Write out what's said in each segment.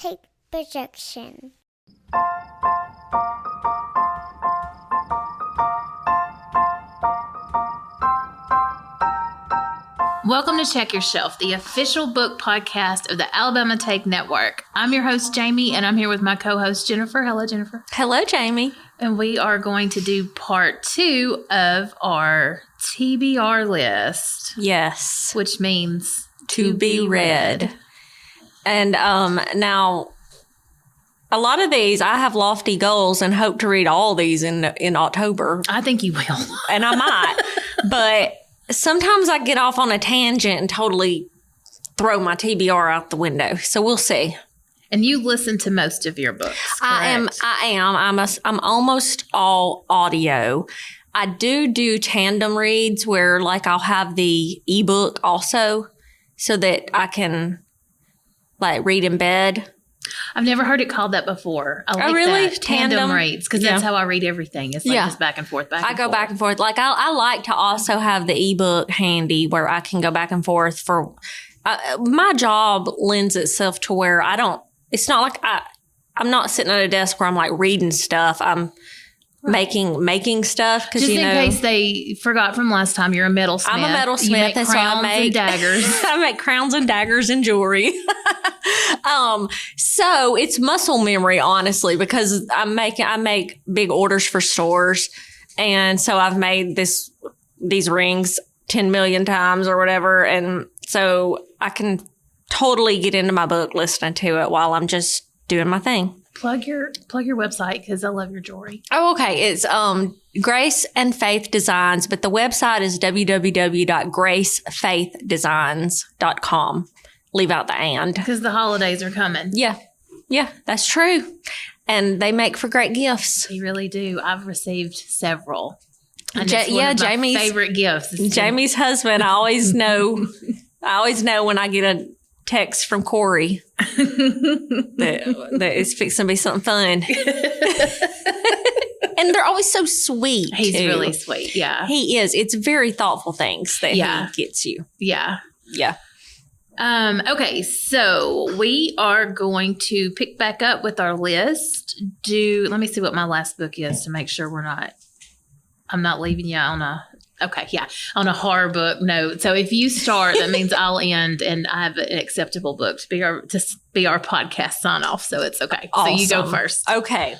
Alabama Production. Welcome to Check Your Shelf, the official book podcast of the Alabama Take Network. I'm your host, Jamie, and I'm here with my co-host, Jennifer. Hello, Jennifer. Hello, Jamie. And we are going to do part 2 of our TBR list. Yes. Which means to be read. And now, a lot of these, I have lofty goals and hope to read all these in October. I think you will. And I might. But sometimes I get off on a tangent and totally throw my TBR out the window. So we'll see. And you listen to most of your books, correct? I am. I'm almost all audio. I do tandem reads where like I'll have the ebook also so that I can like read in bed. I've never heard it called that before. I like really? that. Tandem reads, because that's how I read everything. It's like just back and forth, I go back and forth. Like I like to also have the ebook handy where I can go back and forth for my job lends itself to where it's not like I'm not sitting at a desk where I'm like reading stuff. I'm making stuff. Just in case they forgot from last time, you're a metalsmith. I'm a metalsmith. You make crowns and daggers. I make crowns and daggers and jewelry. So it's muscle memory, honestly, because I make big orders for stores. And so I've made these rings 10 million times or whatever. And so I can totally get into my book listening to it while I'm just doing my thing. Plug your website because I love your jewelry. Oh, okay. It's Grace and Faith Designs, but the website is www.gracefaithdesigns.com. Leave out the and. Because the holidays are coming. Yeah, that's true. And they make for great gifts. They really do. I've received several. And Jamie's favorite gifts. Jamie's husband, I always know when I get a text from Corey that it's fixing to be something fun. And they're always so sweet. He's really sweet. Yeah. He is. It's very thoughtful things that he gets you. Yeah. Yeah. Okay, so we are going to pick back up with our list. Let me see what my last book is to make sure I'm not leaving you on a horror book note. So if you start, that means I'll end and I have an acceptable book to be our podcast sign off. So it's okay. Awesome. So you go first. Okay.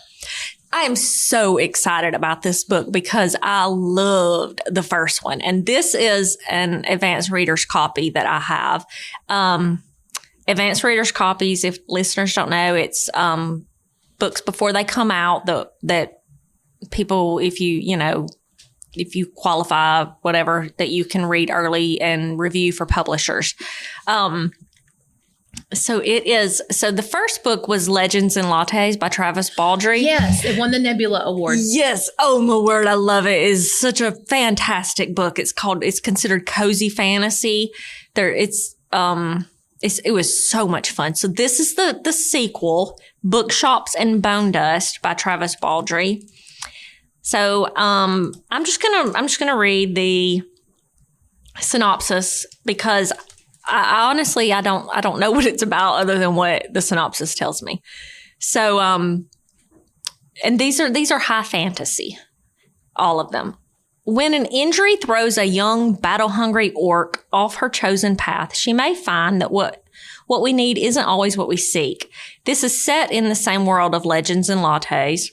I am so excited about this book because I loved the first one. And this is an advanced reader's copy that I have. Advanced reader's copies, if listeners don't know, it's books before they come out that people, if you qualify, whatever, that you can read early and review for publishers. So the first book was Legends and Lattes by Travis Baldree. Yes, it won the Nebula Award. Yes. Oh my word, I love it. It's such a fantastic book. It's considered cozy fantasy. It was so much fun. So this is the sequel, Bookshops and Bonedust by Travis Baldree. So I'm just gonna read the synopsis because I honestly I don't know what it's about other than what the synopsis tells me. So and these are high fantasy, all of them. When an injury throws a young battle-hungry orc off her chosen path, she may find that what we need isn't always what we seek. This is set in the same world of Legends and Lattes.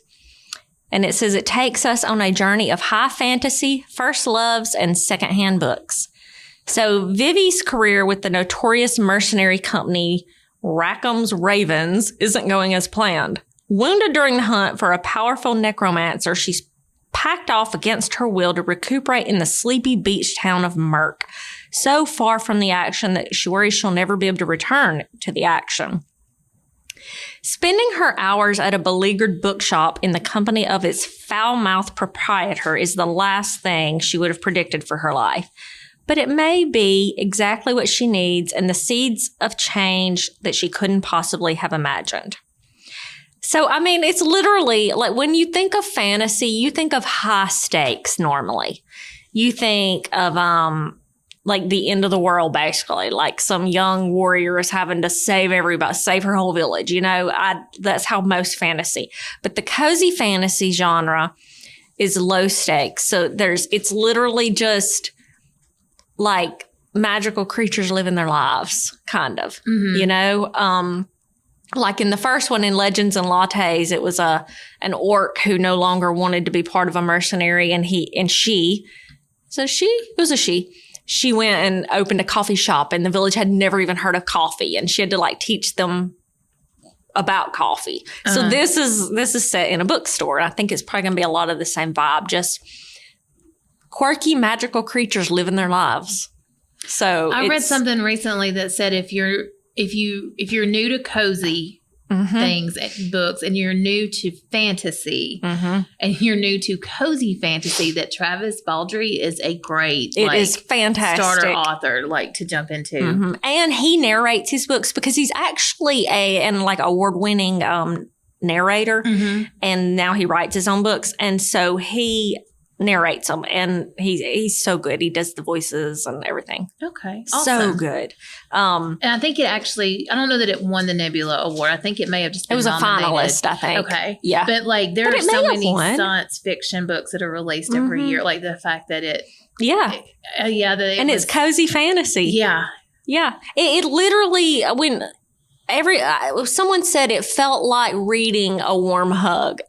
And it says it takes us on a journey of high fantasy, first loves, and secondhand books. So Vivi's career with the notorious mercenary company Rackham's Ravens isn't going as planned. Wounded during the hunt for a powerful necromancer, she's packed off against her will to recuperate in the sleepy beach town of Merk, so far from the action that she worries she'll never be able to return to the action. Spending her hours at a beleaguered bookshop in the company of its foul-mouthed proprietor is the last thing she would have predicted for her life. But it may be exactly what she needs and the seeds of change that she couldn't possibly have imagined. So, I mean, it's literally like when you think of fantasy, you think of high stakes normally. You think of like the end of the world, basically. Like some young warrior is having to save everybody, save her whole village. That's how most fantasy. But the cozy fantasy genre is low stakes. So it's literally just like magical creatures living their lives, kind of, like in the first one in Legends and Lattes, it was an orc who no longer wanted to be part of a mercenary, and she went and opened a coffee shop, and the village had never even heard of coffee, and she had to like teach them about coffee. So this is set in a bookstore. I think it's probably going to be a lot of the same vibe, just quirky magical creatures living their lives. So I read something recently that said if you're new to cozy things and books, and you're new to fantasy, and you're new to cozy fantasy, that Travis Baldree is a great is fantastic starter author to jump into. And he narrates his books because he's actually an award-winning narrator, and now he writes his own books, and so he narrates them, and he's so good. He does the voices and everything. Okay. Awesome. So good. And I think it actually, I don't know that it won the Nebula Award. I think it may have just been It was nominated. a finalist, I think. Okay. Yeah. But there are so many science fiction books that are released every year. Like the fact that it. Yeah. It's cozy fantasy. Yeah. Yeah. It literally, when someone said it felt like reading a warm hug.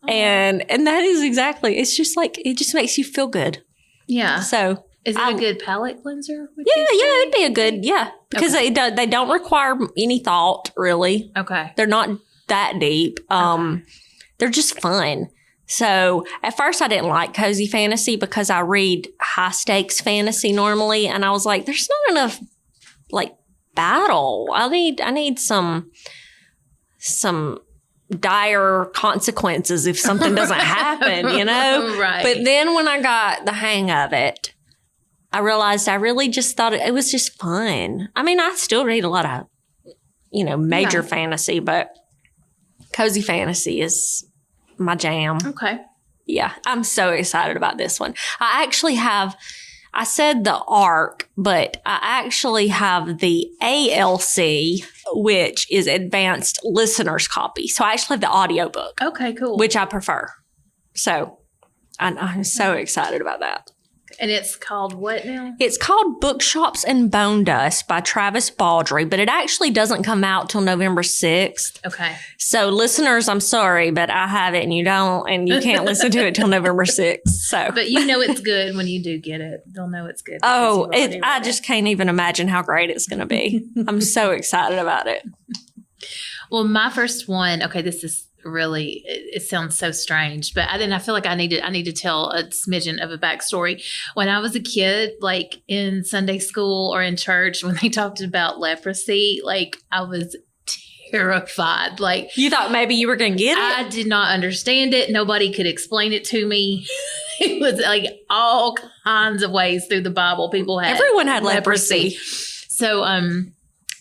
And that is exactly, it's just it just makes you feel good. Yeah. So is it a good palate cleanser? Yeah, it'd be a good, because they don't require any thought really. Okay. They're not that deep. They're just fun. So at first I didn't like cozy fantasy because I read high stakes fantasy normally, and I was like, there's not enough battle. I need some dire consequences if something doesn't happen, Right. But then when I got the hang of it, I realized I really just thought it was just fun. I mean, I still read a lot of, major fantasy, but cozy fantasy is my jam. Okay. Yeah, I'm so excited about this one. I said the ARC, but I actually have the ALC, which is Advanced Listener's Copy. So I actually have the audiobook. Okay, cool. Which I prefer. So I'm so excited about that. And it's called what now? It's called Bookshops and Bonedust by Travis Baldree, but it actually doesn't come out till November 6th. Okay. So listeners, I'm sorry, but I have it and you don't, and you can't listen to it till November 6th. So, but it's good when you do get it. They'll know it's good. I just can't even imagine how great it's going to be. I'm so excited about it. Well, my first one, this is really, it sounds so strange, but I feel like I need to tell a smidgen of a backstory. When I was a kid, in Sunday school or in church, when they talked about leprosy, I was terrified. You thought maybe you were going to get it? I did not understand it. Nobody could explain it to me. It was all kinds of ways through the Bible. Everyone had leprosy. So,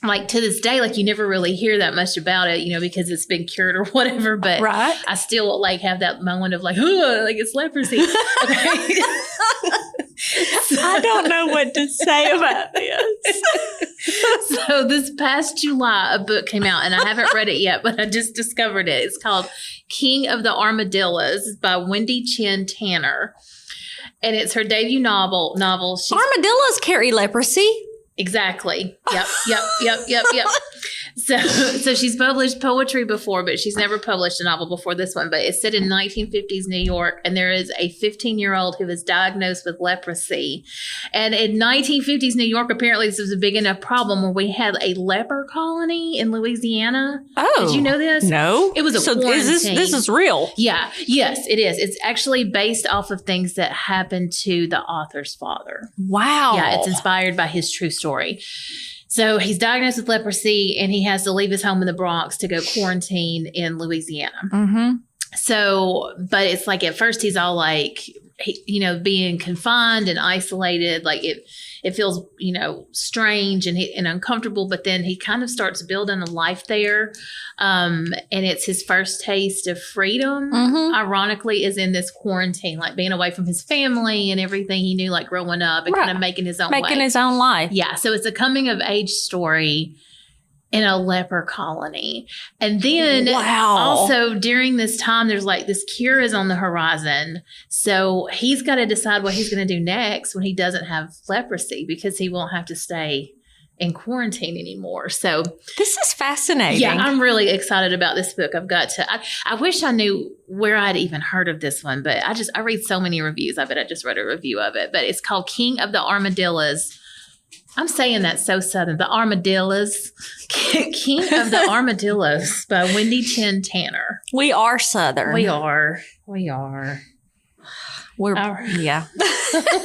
to this day, you never really hear that much about it, because it's been cured or whatever. But right. I still have that moment of it's leprosy. Okay. I don't know what to say about this. So this past July, a book came out, and I haven't read it yet, but I just discovered it. It's called King of the Armadillos by Wendy Chin Tanner. And it's her debut novel. Armadillos carry leprosy. Exactly. Yep. So she's published poetry before, but she's never published a novel before this one. But it's set in 1950s New York, and there is a 15-year-old who is diagnosed with leprosy. And in 1950s New York, apparently this was a big enough problem where we had a leper colony in Louisiana. Oh. Did you know this? No. It was a quarantine. This is real? Yeah. Yes, it is. It's actually based off of things that happened to the author's father. Wow. Yeah, it's inspired by his true story. So he's diagnosed with leprosy, and he has to leave his home in the Bronx to go quarantine in Louisiana. Mm-hmm. So, but it's at first he's all being confined and isolated. it feels, strange and uncomfortable, but then he kind of starts building a life there. And it's his first taste of freedom, ironically, is in this quarantine, like being away from his family and everything he knew, like growing up and kind of making his own life. Yeah. So it's a coming of age story in a leper colony. And then also during this time, there's like this cure is on the horizon. So he's got to decide what he's going to do next when he doesn't have leprosy, because he won't have to stay in quarantine anymore. So this is fascinating. Yeah, I'm really excited about this book. I wish I knew where I'd even heard of this one, but I read so many reviews of it. I just read a review of it, but it's called King of the Armadillos. I'm saying that so Southern. The Armadillos. King of the Armadillos by Wendy Chin Tanner. We are Southern. We are. Yeah.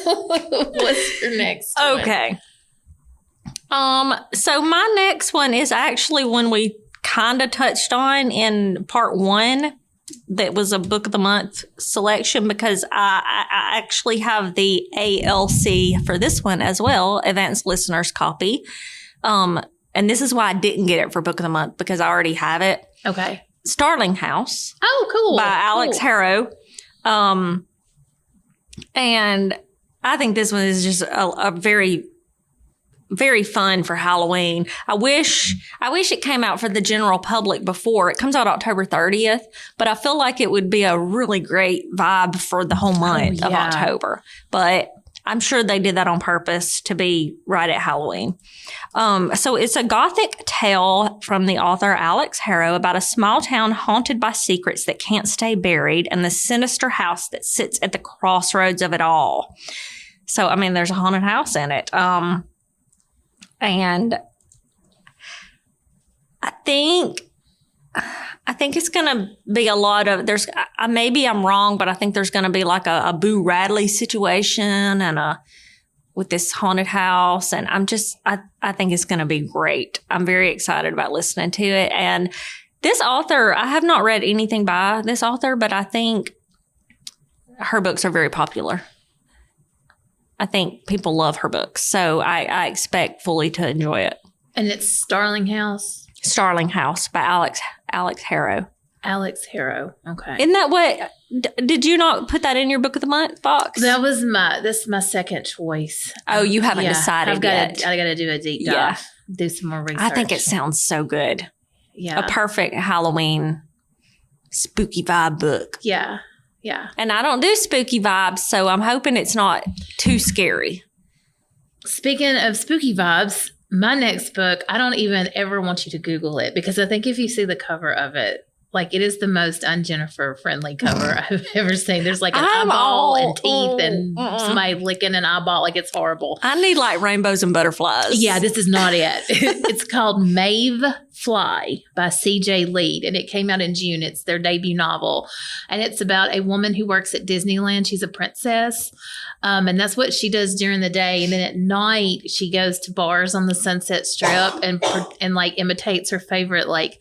What's your next one? Okay. So my next one is actually one we kind of touched on in part 1. That was a book of the month selection, because I actually have the ALC for this one as well, advanced listeners copy. And this is why I didn't get it for book of the month, because I already have it. Okay. Starling House. Oh, cool. By Alix Harrow. And I think this one is just a very, very fun for Halloween. I wish it came out for the general public before. It comes out October 30th, but I feel like it would be a really great vibe for the whole month of October. But I'm sure they did that on purpose to be right at Halloween. So it's a gothic tale from the author Alix Harrow about a small town haunted by secrets that can't stay buried and the sinister house that sits at the crossroads of it all. So, I mean, there's a haunted house in it. And I think it's going to be a lot of, maybe I'm wrong, but I think there's going to be like a Boo Radley situation with this haunted house. And I think it's going to be great. I'm very excited about listening to it. And this author, I have not read anything by this author, but I think her books are very popular. I think people love her books, so I expect fully to enjoy it. And it's Starling House? Starling House by Alix Harrow. Alix Harrow. Okay. Isn't that what, did you not put that in your book of the month box? That's my second choice. Oh, you haven't decided yet. I got to do a deep dive, do some more research. I think it sounds so good. Yeah. A perfect Halloween spooky vibe book. Yeah. Yeah. And I don't do spooky vibes, so I'm hoping it's not too scary. Speaking of spooky vibes, my next book, I don't even ever want you to Google it, because I think if you see the cover of it, like, it is the most un-Jennifer friendly cover I've ever seen. There's like an eyeball and teeth and somebody licking an eyeball. Like, it's horrible. I need like rainbows and butterflies. Yeah, this is not it. It's called Maeve Fly by C.J. Leede, and it came out in June. It's their debut novel, and it's about a woman who works at Disneyland. She's a princess, and that's what she does during the day. And then at night, she goes to bars on the Sunset Strip and like imitates her favorite like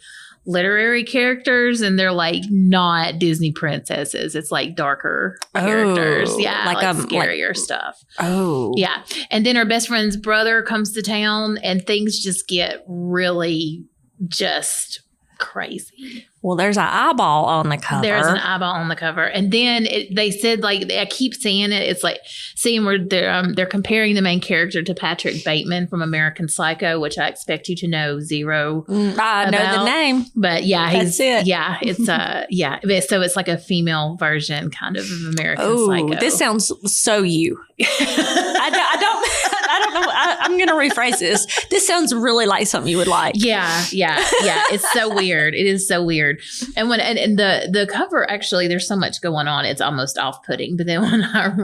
literary characters, and they're like not Disney princesses. It's like darker characters. Yeah, like scarier stuff. Oh. Yeah. And then her best friend's brother comes to town, and things just get really just crazy. Well, there's an eyeball on the cover. There's an eyeball on the cover. And then they said, like, I keep seeing it. It's like seeing where they're comparing the main character to Patrick Bateman from American Psycho, which I expect you to know zero I know the name. But yeah, that's it. Yeah, it's yeah. So it's like a female version kind of American Psycho. This sounds so you. I don't know. I'm going to rephrase this. This sounds really like something you would like. Yeah. It's so weird. It is so weird. And the cover, actually, there's so much going on. It's almost off-putting. But then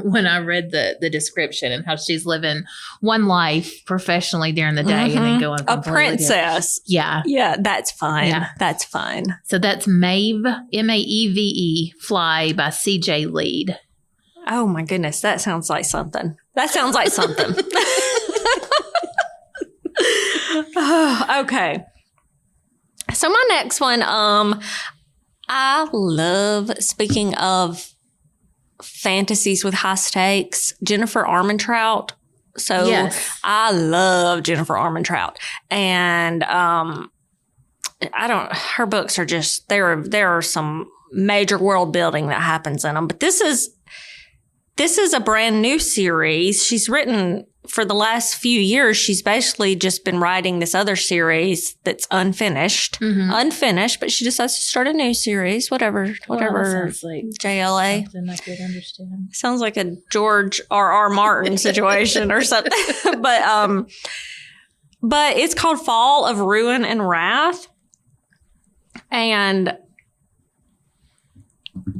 when I read the description and how she's living one life professionally during the day and then going a princess. Yeah. Yeah, that's fine. Yeah. That's fine. So that's Maeve, Maeve Fly by C.J. Leede. Oh my goodness, that sounds like something. Okay. So my next one, I love, speaking of fantasies with high stakes, Jennifer Armentrout So Yes. I love Jennifer Armentrout. And her books are just, there are some major world building that happens in them. But this is a brand new series. She's written for the last few years. She's basically just been writing this other series that's unfinished, but she decides to start a new series, whatever, Sounds like JLA. something I could understand. Sounds like a George R.R. Martin situation or something. But it's called Fall of Ruin and Wrath. And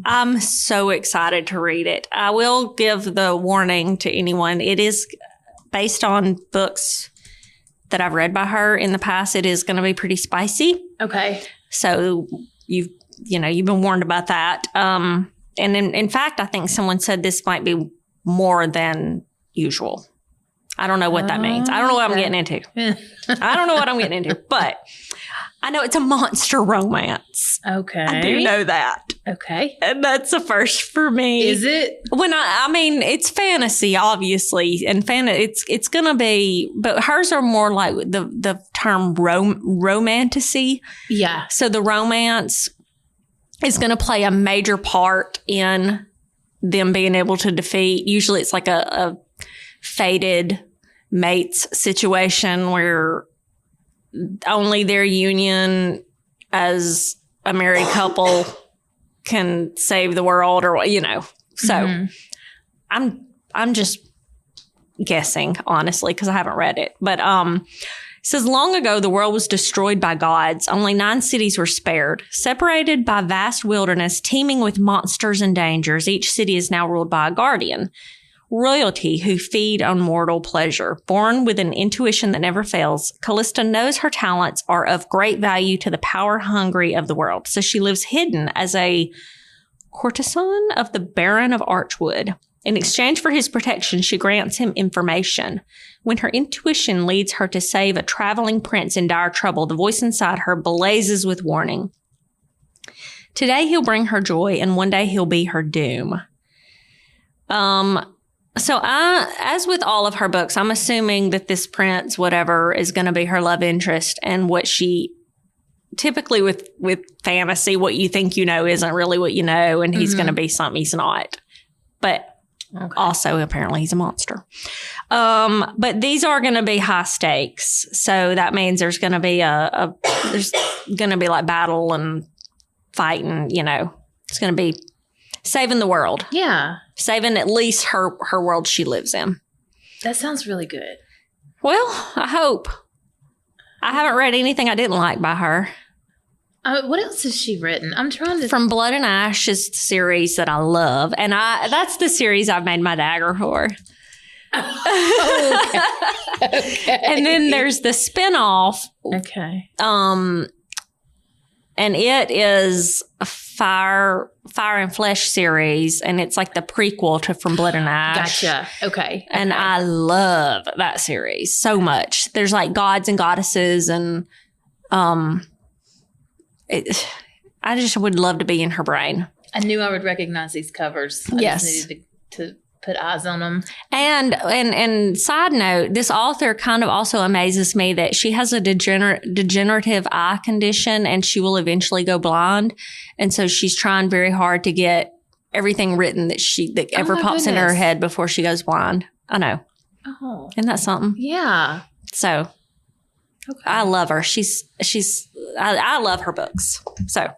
I'm so excited to read it. I will give the warning to anyone. It is based on books that I've read by her in the past. It is going to be pretty spicy. Okay. So you've been warned about that. And in fact, I think someone said this might be more than usual. I don't know what that means. I don't know what I'm getting into. I don't know what I'm getting into, but I know it's a monster romance. Okay. I do know that. Okay. And that's a first for me. Is it? When I mean, it's fantasy, obviously, and it's gonna be, but hers are more like the term romantasy. Yeah. So the romance is gonna play a major part in them being able to defeat. Usually, it's like a fated mates situation where only their union as a married couple can save the world, or So I'm just guessing, honestly, because I haven't read it. But it says, long ago the world was destroyed by gods. Only 9 cities were spared. Separated by vast wilderness teeming with monsters and dangers, each city is now ruled by a guardian. Royalty who feed on mortal pleasure. Born with an intuition that never fails, Callista knows her talents are of great value to the power hungry of the world. So she lives hidden as a courtesan of the Baron of Archwood. In exchange for his protection, she grants him information. When her intuition leads her to save a traveling prince in dire trouble, the voice inside her blazes with warning. Today he'll bring her joy, and one day he'll be her doom. So as with all of her books, I'm assuming that this prince, whatever, is going to be her love interest, and what she typically with fantasy, what you think you know isn't really what you know, and he's going to be something he's not. But also apparently he's a monster. But these are going to be high stakes, so that means there's going to be there's going to be like battle and fighting. It's going to be saving the world. Yeah. Saving at least her world she lives in. That sounds really good. Well, I hope. I haven't read anything I didn't like by her. What else has she written? I'm trying to... From Blood and Ash is the series that I love. And that's the series I've made my dagger for. Oh, okay. And then there's the spinoff. Okay. And it is a Fire and Flesh series, and it's like the prequel to From Blood and Ash. Gotcha. Okay. And I love that series so much. There's like gods and goddesses, and I just would love to be in her brain. I knew I would recognize these covers. I Yes. just needed to put eyes on them. And side note, this author kind of also amazes me that she has a degenerative eye condition, and she will eventually go blind. And so she's trying very hard to get everything written that ever pops into her head before she goes blind. I know. Oh. Isn't that something? Yeah. So I love her. I love her books. So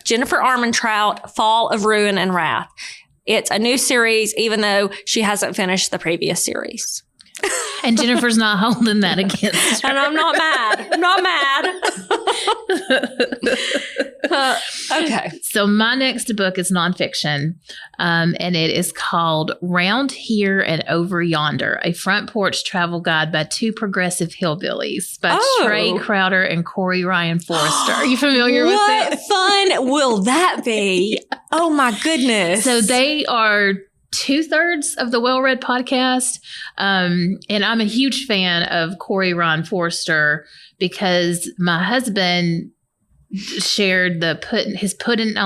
Jennifer Armentrout, Fall of Ruin and Wrath. It's a new series, even though she hasn't finished the previous series. And Jennifer's not holding that against her. And I'm not mad. I'm not mad. Okay. So my next book is nonfiction, and it is called Round Here and Over Yonder, a front porch travel guide by 2 progressive hillbillies by Trae Crowder and Corey Ryan Forrester. Are you familiar with it? What fun will that be? Oh, my goodness. So they are 2/3 of the Well Read podcast. And I'm a huge fan of Corey Ryan Forrester because my husband shared the Putting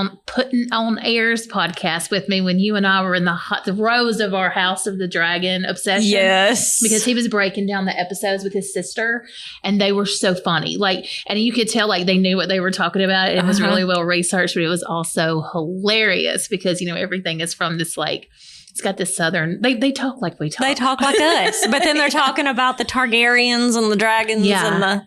on Airs podcast with me when you and I were in the rows of our House of the Dragon obsession. Yes. Because he was breaking down the episodes with his sister, and they were so funny. Like, and you could tell like they knew what they were talking about. It was really well researched, but it was also hilarious because, everything is from this like, it's got this southern, they talk like we talk. They talk like us, but then they're talking about the Targaryens and the dragons and the...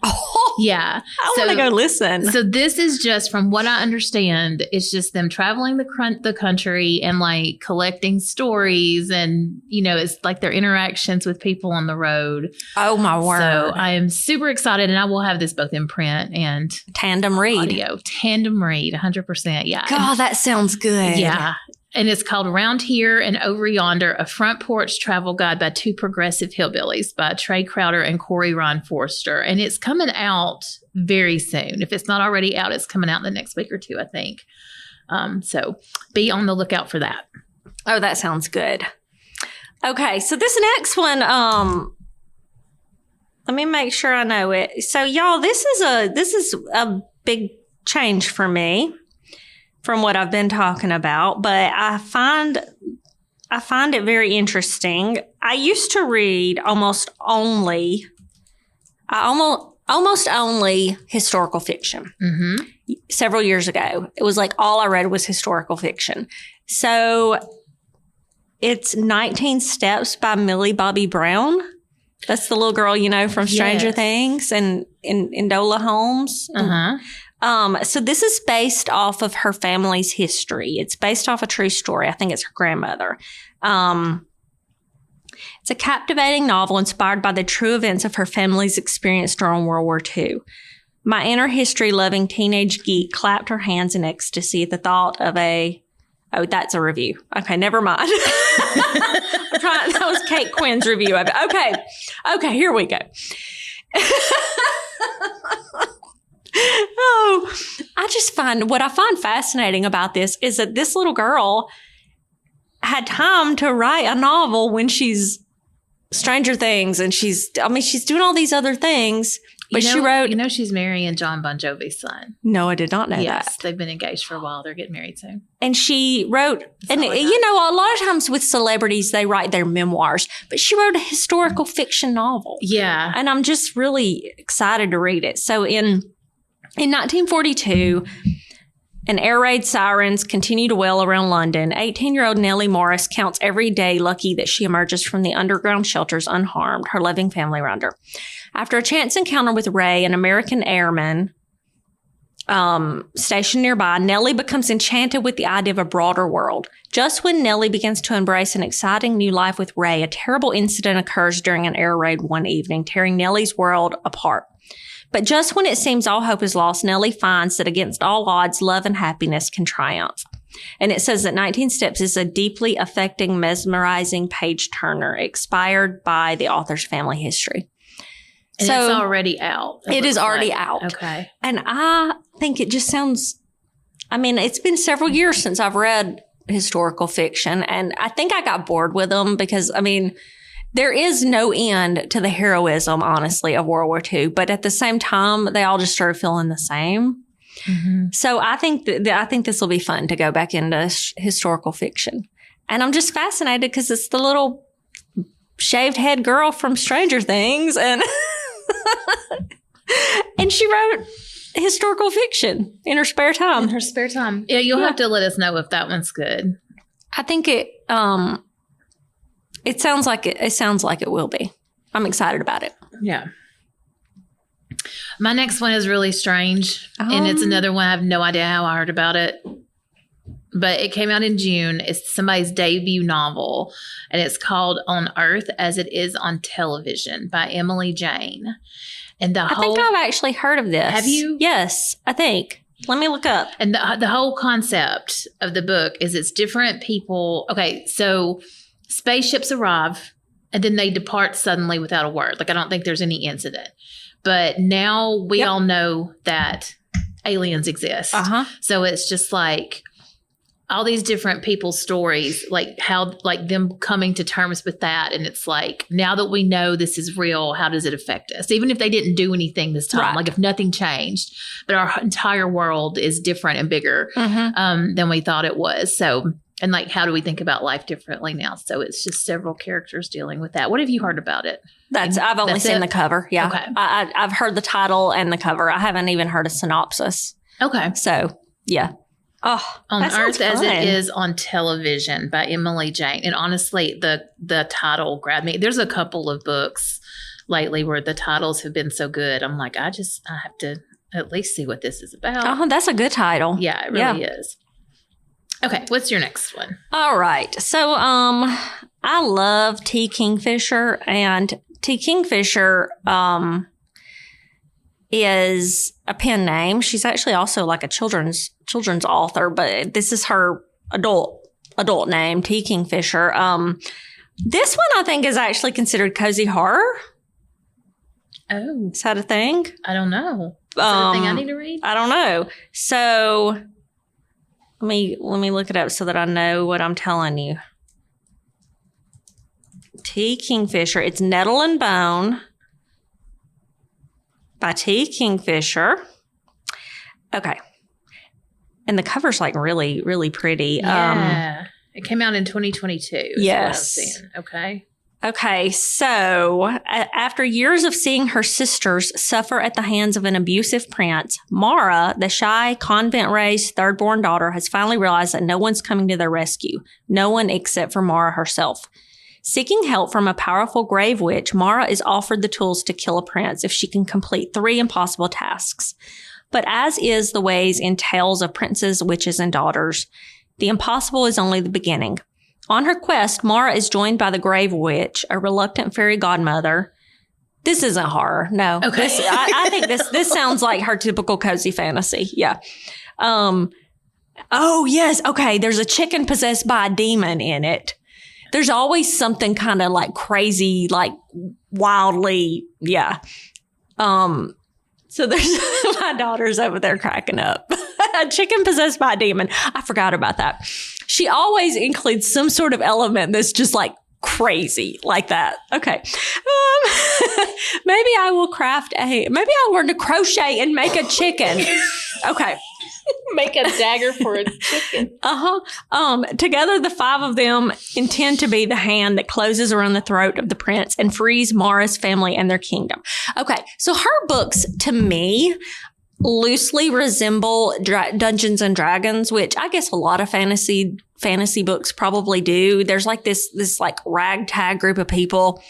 Yeah. I want to go listen. So this is just, from what I understand, it's just them traveling the country and like collecting stories and, it's like their interactions with people on the road. Oh, my word. So I am super excited, and I will have this both in print and tandem read. Audio. Tandem read, 100%. Yeah. God, that sounds good. Yeah. And it's called Round Here and Over Yonder, a front porch travel guide by two progressive hillbillies by Trae Crowder and Corey Ron Forrester. And it's coming out very soon. If it's not already out, it's coming out in the next week or two, I think. So be on the lookout for that. Oh, that sounds good. Okay, so this next one, let me make sure I know it. So y'all, this is a big change for me from what I've been talking about, but I find it very interesting. I used to read almost only historical fiction. Several years ago. It was like all I read was historical fiction. So it's 19 Steps by Millie Bobby Brown. That's the little girl, from Stranger Things and Enola Holmes. So this is based off of her family's history. It's based off a true story. I think it's her grandmother. It's a captivating novel inspired by the true events of her family's experience during World War II. My inner history-loving teenage geek clapped her hands in ecstasy at the thought of oh, that's a review. Okay, never mind. That was Kate Quinn's review of it. Okay, here we go. Oh, what I find fascinating about this is that this little girl had time to write a novel when she's Stranger Things and she's doing all these other things, but she wrote... she's marrying John Bon Jovi's son. No, I did not know that. Yes, they've been engaged for a while. They're getting married soon. And she wrote, a lot of times with celebrities, they write their memoirs, but she wrote a historical fiction novel. Yeah. And I'm just really excited to read it. So in 1942, an air raid sirens continue to wail around London. 18-year-old Nellie Morris counts every day lucky that she emerges from the underground shelters unharmed, her loving family around her. After a chance encounter with Ray, an American airman stationed nearby, Nellie becomes enchanted with the idea of a broader world. Just when Nellie begins to embrace an exciting new life with Ray, a terrible incident occurs during an air raid one evening, tearing Nellie's world apart. But just when it seems all hope is lost, Nellie finds that against all odds, love and happiness can triumph. And it says that 19 Steps is a deeply affecting, mesmerizing page-turner, inspired by the author's family history. And so it's already out. It is already out. Okay. And I think it just sounds, it's been several years since I've read historical fiction, and I think I got bored with them because, there is no end to the heroism, honestly, of World War II. But at the same time, they all just started feeling the same. Mm-hmm. So I think this will be fun to go back into historical fiction. And I'm just fascinated because it's the little shaved head girl from Stranger Things. And, and she wrote historical fiction in her spare time. Yeah, you'll have to let us know if that one's good. I think it sounds like it will be. I'm excited about it. Yeah. My next one is really strange, and it's another one. I have no idea how I heard about it, but it came out in June. It's somebody's debut novel, and it's called On Earth as It Is on Television by Emily Jane. And I think I've actually heard of this. Have you? Yes, I think. Let me look up. And the whole concept of the book is it's different people. Okay, so spaceships arrive and then they depart suddenly without a word. Like, I don't think there's any incident. But now we all know that aliens exist. So it's just like all these different people's stories, like how, like them coming to terms with that. And it's like, now that we know this is real, how does it affect us? Even if they didn't do anything this time, Right. like if nothing changed, but our entire world is different and bigger than we thought it was. So, and like, how do we think about life differently now? So it's just several characters dealing with that. What have you heard about it? I've only seen the cover. Yeah. Okay. I've heard the title and the cover. I haven't even heard a synopsis. Okay. So, yeah. Oh, On that sounds Earth as fun. It Is on Television by Emily Jane. And honestly, the title grabbed me. There's a couple of books lately where the titles have been so good. I'm like, I have to at least see what this is about. Oh, that's a good title. Yeah, it really is. Okay, what's your next one? All right. So, I love T. Kingfisher, and T. Kingfisher is a pen name. She's actually also like a children's author, but this is her adult name, T. Kingfisher. This one I think is actually considered cozy horror. Oh, Is that a thing? I don't know. Is that a thing I need to read? I don't know. So let me look it up so that I know what I'm telling you. T. Kingfisher. It's Nettle and Bone by T. Kingfisher. Okay. And the cover's like really, really pretty. Yeah. It came out in 2022. is what I was seeing. Okay. Okay, so after years of seeing her sisters suffer at the hands of an abusive prince, Mara, the shy, convent-raised third-born daughter, has finally realized that no one's coming to their rescue. No one except for Mara herself. Seeking help from a powerful grave witch, Mara is offered the tools to kill a prince if she can complete 3 impossible tasks. But as is the ways in tales of princes, witches, and daughters, the impossible is only the beginning. On her quest, Mara is joined by the grave witch, a reluctant fairy godmother. This isn't horror. No. Okay. I think this sounds like her typical cozy fantasy. Yeah. Oh, yes. Okay. There's a chicken possessed by a demon in it. There's always something kind of like crazy, like wildly. Yeah. So there's my daughter's over there cracking up. A chicken possessed by a demon. I forgot about that. She always includes some sort of element that's just like crazy like that. Okay. Maybe I'll learn to crochet and make a chicken. Okay. Make a dagger for a chicken. Together, the 5 of them intend to be the hand that closes around the throat of the prince and frees Mara's family and their kingdom. Okay. So her books, to me, loosely resemble Dungeons and Dragons, which I guess a lot of fantasy books probably do. There's like this like ragtag group of people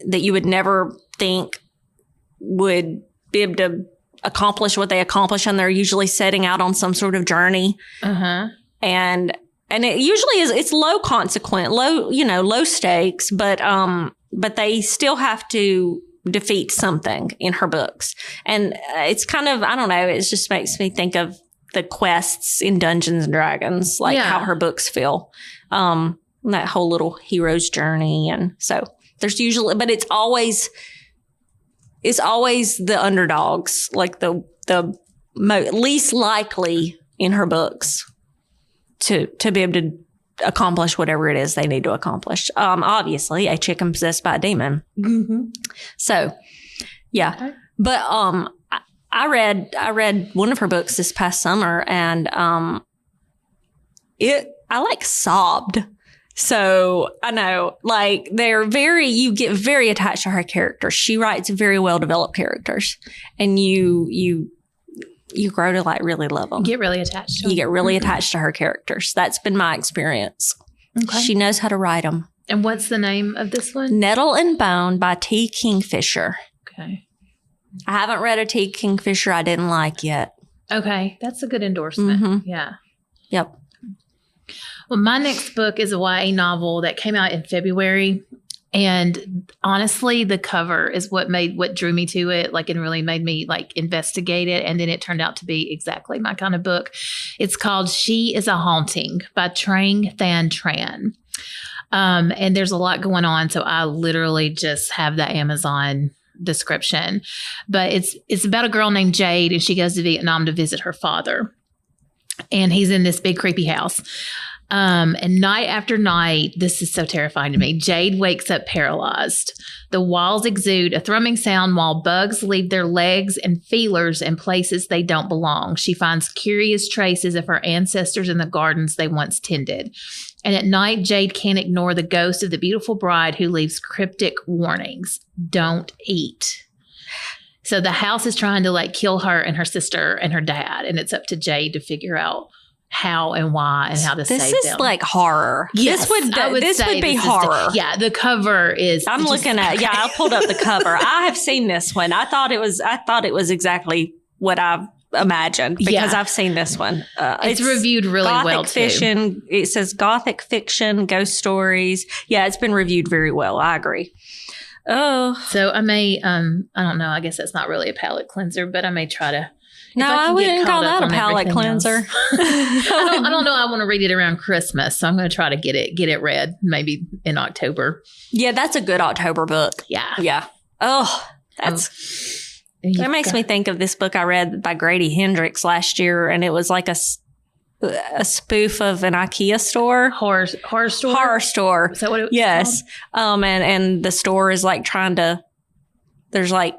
that you would never think would be able to accomplish what they accomplish, and they're usually setting out on some sort of journey. And it usually it's low consequent, low stakes, but they still have to defeat something in her books. And it's kind of, I don't know, it just makes me think of the quests in Dungeons and Dragons, like how her books feel. That whole little hero's journey. And so there's usually, but it's always the underdogs, like the least likely in her books to be able to accomplish whatever it is they need to accomplish. Obviously, a chicken possessed by a demon. So, yeah. Okay. But I read one of her books this past summer, and I like sobbed. So I know, like, you get very attached to her characters. She writes very well developed characters, and you grow to like really love them. Get really attached to them. You get really attached to her characters. That's been my experience. Okay. She knows how to write them. And what's the name of this one? Nettle and Bone by T. Kingfisher. Okay. I haven't read a T. Kingfisher I didn't like yet. Okay. That's a good endorsement. Yeah. Yep. Well, my next book is a YA novel that came out in February. And honestly, the cover is what drew me to it, like, and really made me like investigate it. And then it turned out to be exactly my kind of book. It's called She is a Haunting by Trang, Tran. And there's a lot going on. So I literally just have the Amazon description, but it's about a girl named Jade, and she goes to Vietnam to visit her father. And he's in this big creepy house. And night after night, this is so terrifying to me, Jade wakes up paralyzed. The walls exude a thrumming sound while bugs leave their legs and feelers in places they don't belong. She finds curious traces of her ancestors in the gardens they once tended. And at night, Jade can't ignore the ghost of the beautiful bride who leaves cryptic warnings. Don't eat. So the house is trying to like kill her and her sister and her dad. And it's up to Jade to figure out how and why and how to save them. This is like horror. Yes, this would be horror. Yeah, the cover is. I'm looking at. Yeah, I pulled up the cover. I have seen this one. I thought it was exactly what I imagined because I've seen this one. It's reviewed really well too. Fiction. It says gothic fiction, ghost stories. Yeah, it's been reviewed very well. I agree. Oh, so I may. I don't know. I guess that's not really a palate cleanser, but I may try to. No, I wouldn't call that a palate cleanser. I don't know. I want to read it around Christmas, so I'm going to try to get it read maybe in October. Yeah, that's a good October book. Yeah. Oh, that makes me think of this book I read by Grady Hendrix last year, and it was like a spoof of an IKEA store, horror store. Horror store. Is that what it was? Yes. Called? And the store is like trying to. There's like.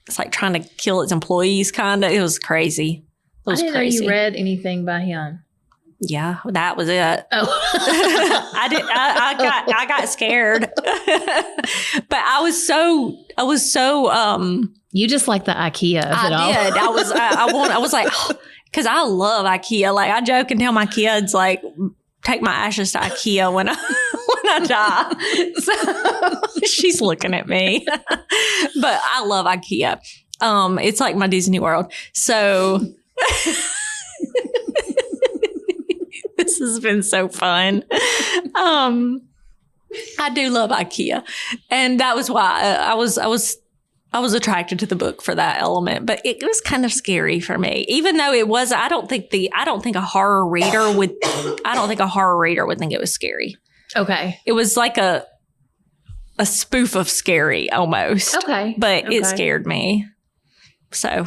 It's like trying to kill its employees, kind of. It was crazy. I didn't know you read anything by him. Yeah, that was it. Oh, I got scared, but I was so. You just like the IKEA of it all. I did. I was like, because I love IKEA. Like I joke and tell my kids, like, take my ashes to IKEA when I die. So she's looking at me, but I love IKEA. It's like my Disney World. So this has been so fun. I do love IKEA, and that was why I was attracted to the book for that element, but it was kind of scary for me, even though it was. I don't think a horror reader would think it was scary. Okay, it was like a spoof of scary almost. Okay, but it scared me. So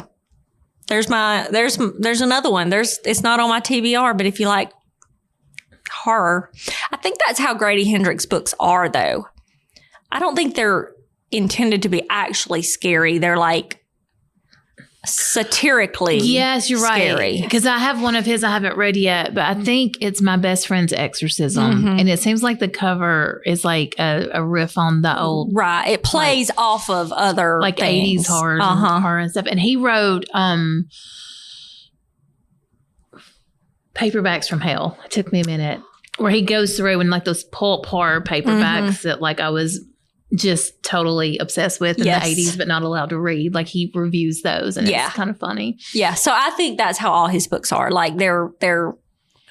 there's another one. It's not on my TBR, but if you like horror, I think that's how Grady Hendrix books are, though. I don't think they're intended to be actually scary. They're like satirically yes, you're scary. right. Because I have one of his I haven't read yet, but I think it's My Best Friend's Exorcism. Mm-hmm. And it seems like the cover is like a riff on the old. Right. It plays off of other like things. 80s horror and stuff. And he wrote Paperbacks from Hell. It took me a minute. Where he goes through and like those pulp horror paperbacks that like I was just totally obsessed with in the 80s, but not allowed to read. Like he reviews those and it's kind of funny. Yeah. So I think that's how all his books are. Like they're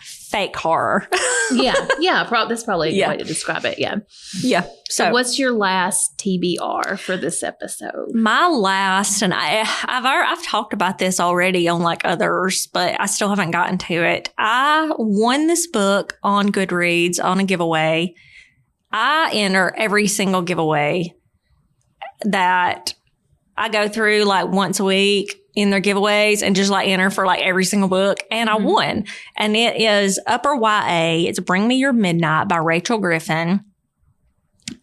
fake horror. That's probably a good way to describe it. Yeah. Yeah. So what's your last TBR for this episode? My last, and I've talked about this already on like others, but I still haven't gotten to it. I won this book on Goodreads on a giveaway. I enter every single giveaway that I go through like once a week in their giveaways and just like enter for like every single book. And I won. And it is Upper YA. It's Bring Me Your Midnight by Rachel Griffin.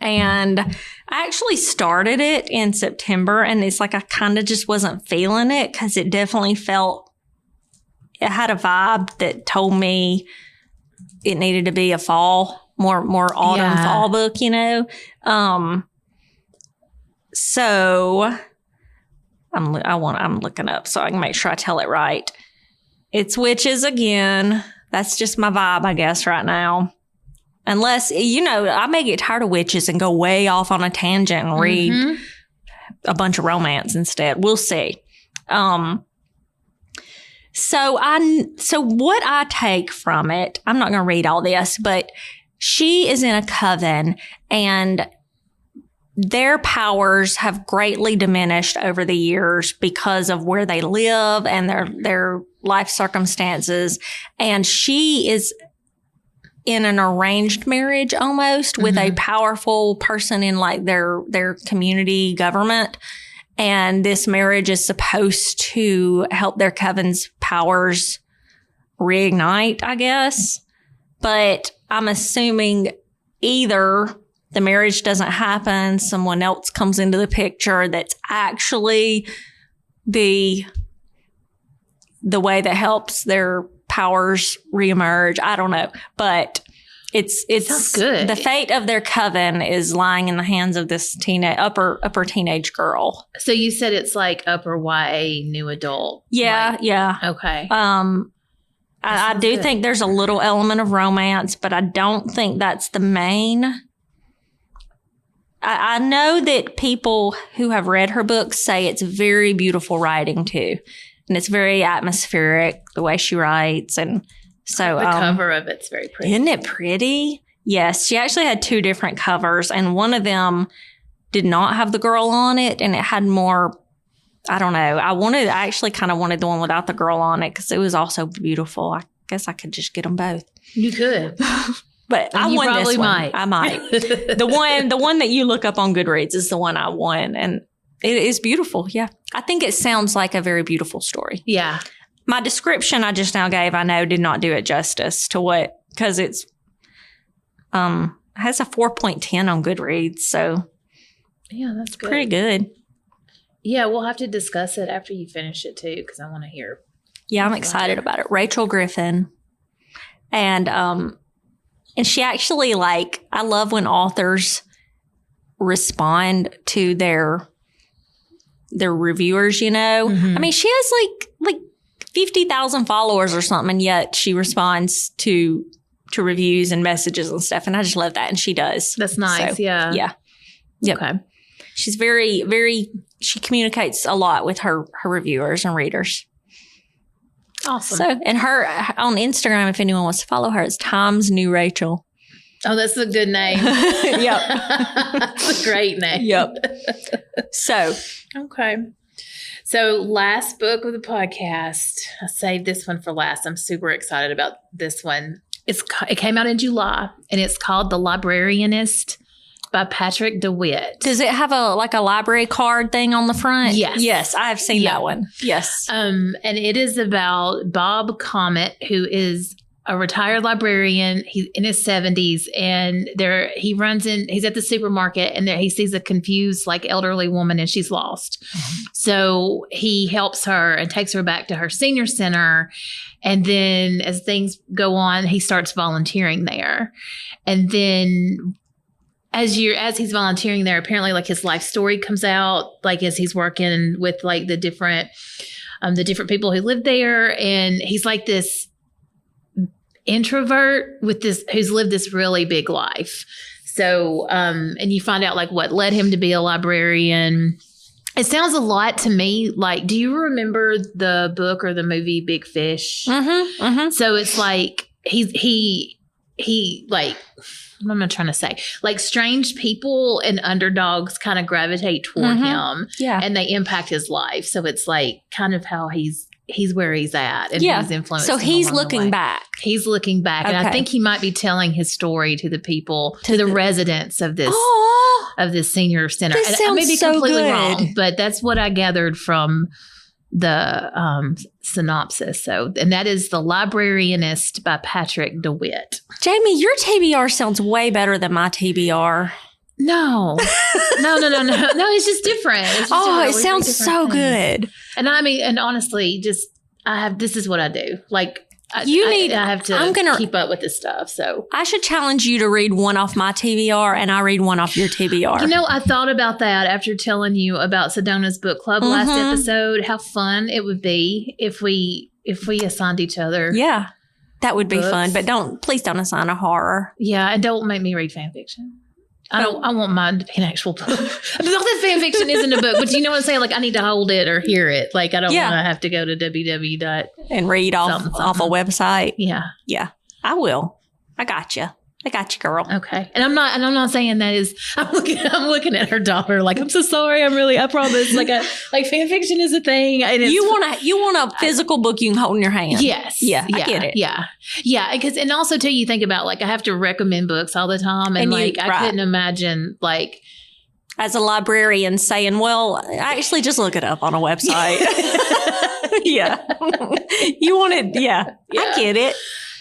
And I actually started it in September, and it's like I kind of just wasn't feeling it because it definitely it had a vibe that told me it needed to be a more autumn fall book, you know? So I'm looking up so I can make sure I tell it right. It's witches again. That's just my vibe, I guess, right now. Unless, I may get tired of witches and go way off on a tangent and read a bunch of romance instead. We'll see. So what I take from it, I'm not going to read all this, but she is in a coven and their powers have greatly diminished over the years because of where they live and their life circumstances. And she is in an arranged marriage almost with a powerful person in like their community government. And this marriage is supposed to help their coven's powers reignite, I guess. But I'm assuming either the marriage doesn't happen, someone else comes into the picture that's actually the way that helps their powers reemerge. I don't know. But it's Sounds good. The fate of their coven is lying in the hands of this upper teenage girl. So you said it's like upper YA new adult. Yeah, yeah. Okay. I do good. think there's a little element of romance, but I don't think that's the main. I know that people who have read her books say it's very beautiful writing too. And it's very atmospheric, the way she writes. And so the cover of it's very pretty. Isn't it pretty? Yes. She actually had 2 different covers, and one of them did not have the girl on it, and it had more, I don't know. I actually kind of wanted the one without the girl on it because it was also beautiful. I guess I could just get them both. You could. But I you won probably this one. might. I might. The one that you look up on Goodreads is the one I won, and it is beautiful. Yeah, I think it sounds like a very beautiful story. Yeah. My description I just now gave, I know, did not do it justice to what, because it's has a 4.10 on Goodreads, so Yeah, that's good. pretty good. Yeah, we'll have to discuss it after you finish it too, because I want to hear. Yeah, I'm excited about it. Rachel Griffin, and she actually, like, I love when authors respond to their reviewers, you know? Mhm. I mean, she has like 50,000 followers or something, and yet she responds to reviews and messages and stuff. And I just love that. And she does. That's nice. So, yeah. Yeah. Yep. Okay. She's very, very, she communicates a lot with her reviewers and readers. Awesome. So, and her on Instagram, if anyone wants to follow her, it's Times New Rachel. Oh, that's a good name. Yep. That's a great name. Yep. So, Okay. So last book of the podcast, I saved this one for last. I'm super excited about this one. It came out in July, and it's called The Librarianist by Patrick deWitt. does it have a library card thing on the front? Yes. Yes, I have seen Yeah. that one. Yes. And it is about Bob Comet, who is a retired librarian. He's in his 70s, and he's at the supermarket, and he sees a confused, like, elderly woman, and she's lost. So he helps her and takes her back to her senior center. And then as things go on, he starts volunteering there. And then as he's volunteering there, apparently, like, his life story comes out, like, as he's working with, like, the different people who live there. And he's like this introvert who's lived this really big life. So, and you find out, like, what led him to be a librarian. It sounds a lot to me like, do you remember the book or the movie Big Fish? Mm-hmm. Mm-hmm. So it's like he like, what am I trying to say? Like, strange people and underdogs kind of gravitate toward him, Yeah. and they impact his life. So it's like kind of how he's where he's at, and Yeah. he's influenced. So him he's along the looking way. back. He's looking back, and I Okay. think he might be telling his story to the people, to the residents of this Oh, of this senior center. This And I sounds may be so completely good. wrong, but that's what I gathered from the synopsis. So, and that is The Librarianist by Patrick deWitt. Jamie, your TBR sounds way better than my TBR. No, no. It's just different. It's just Oh, different. it We read sounds different so things. good. And I mean, and honestly, this is what I do. Like, I have to I'm gonna- keep up with this stuff. So, I should challenge you to read one off my TBR and I read one off your TBR. you know, I thought about that after telling you about Sedona's book club last Mhm. episode, how fun it would be if we assigned each other. Yeah, that would be Books. fun. But please don't assign a horror. Yeah, and don't make me read fan fiction. I want mine to be an actual book. I mean, not that fan fiction isn't a book, but you know what I'm saying? Like, I need to hold it or hear it. Like, I don't Yeah. want to have to go to www. And read off Something. a website. Yeah. Yeah, I will. I got you. Girl. Okay. And I'm not saying that is, I'm looking at her daughter like, I'm so sorry. I promise. Like fan fiction is a thing. And it's, You want a physical book you can hold in your hand. Yes. Yeah, I get it. Yeah. Yeah. And also too, you think about, like, I have to recommend books all the time. And And like, I right. couldn't imagine, like, as a librarian saying, well, actually just look it up on a website. Yeah. You want it. Yeah. I get it.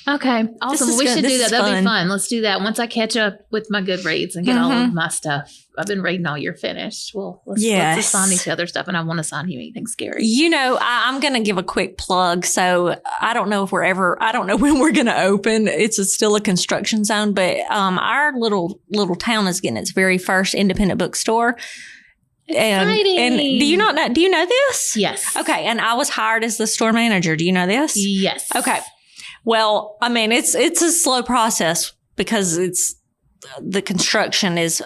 Okay. Awesome. We should do that. That'll be fun. Let's do that. Once I catch up with my Goodreads and get all of my stuff. I've been reading all year finished. Well, let's assign each other stuff, and I want to assign you anything scary. You know, I'm going to give a quick plug. So I don't know if I don't know when we're going to open. It's still a construction zone, but our little town is getting its very first independent bookstore. Exciting. And do you know this? Yes. Okay. And I was hired as the store manager. Do you know this? Yes. Okay. Well, I mean, it's a slow process because the construction is,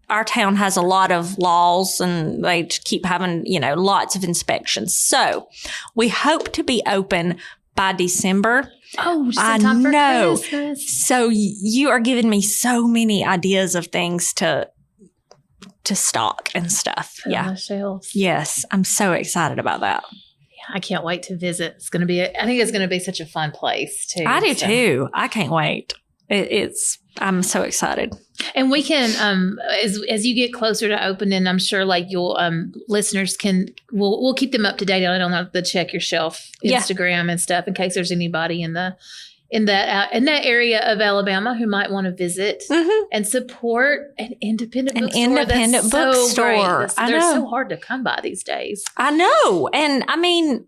our town has a lot of laws and they keep having, lots of inspections. So we hope to be open by December. Oh, just in time for Christmas. So you are giving me so many ideas of things to stock and stuff. On the shelves. Yes. I'm so excited about that. I can't wait to visit. I think it's going to be such a fun place too. I do too. I can't wait. I'm so excited. And we can, as you get closer to opening, I'm sure like you'll, listeners we'll keep them up to date on the Check Your Shelf Instagram and stuff in case there's anybody in that area of Alabama who might want to visit and support an independent bookstore. They're so hard to come by these days. I know. And I mean,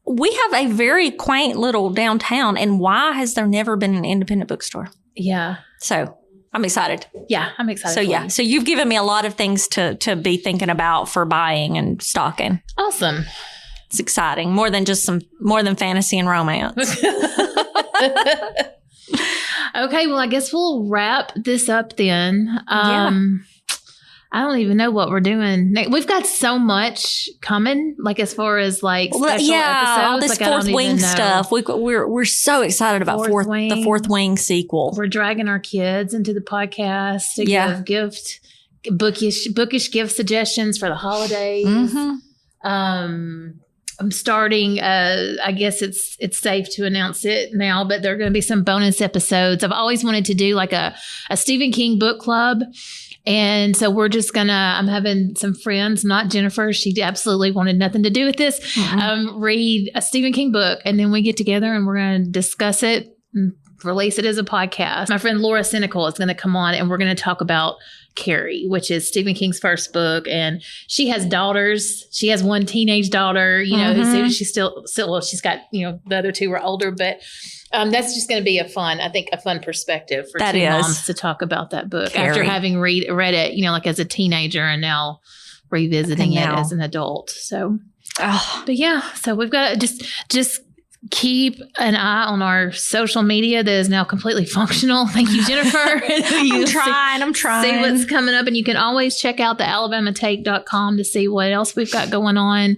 we have a very quaint little downtown, and why has there never been an independent bookstore? Yeah. So I'm excited. Yeah, I'm excited. So you've given me a lot of things to be thinking about for buying and stocking. Awesome. It's exciting. More than fantasy and romance. Okay, well, I guess we'll wrap this up then. I don't even know what we're doing. We've got so much coming, like as far as special episodes. All this Fourth Wing stuff. We're so excited about the Fourth Wing sequel. We're dragging our kids into the podcast to give bookish gift suggestions for the holidays. I'm starting, I guess it's safe to announce it now, but there are going to be some bonus episodes. I've always wanted to do like a Stephen King book club. And so we're just I'm having some friends, not Jennifer. She absolutely wanted nothing to do with this. Read a Stephen King book, and then we get together and we're going to discuss it and release it as a podcast. My friend Laura Cynical is going to come on, and we're going to talk about Carrie, which is Stephen King's first book. And she has daughters. She has one teenage daughter, who's she's still, she's got, the other two are older, but that's just going to be a fun perspective for two moms to talk about that book Carrie. After having read it, like as a teenager and now revisiting it as an adult. So, but yeah, so we've got to just keep an eye on our social media that is now completely functional. Thank you, Jennifer. I'm trying. See what's coming up. And you can always check out the alabamaTake.com to see what else we've got going on.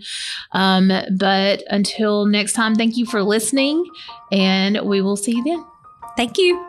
But until next time, thank you for listening, and we will see you then. Thank you.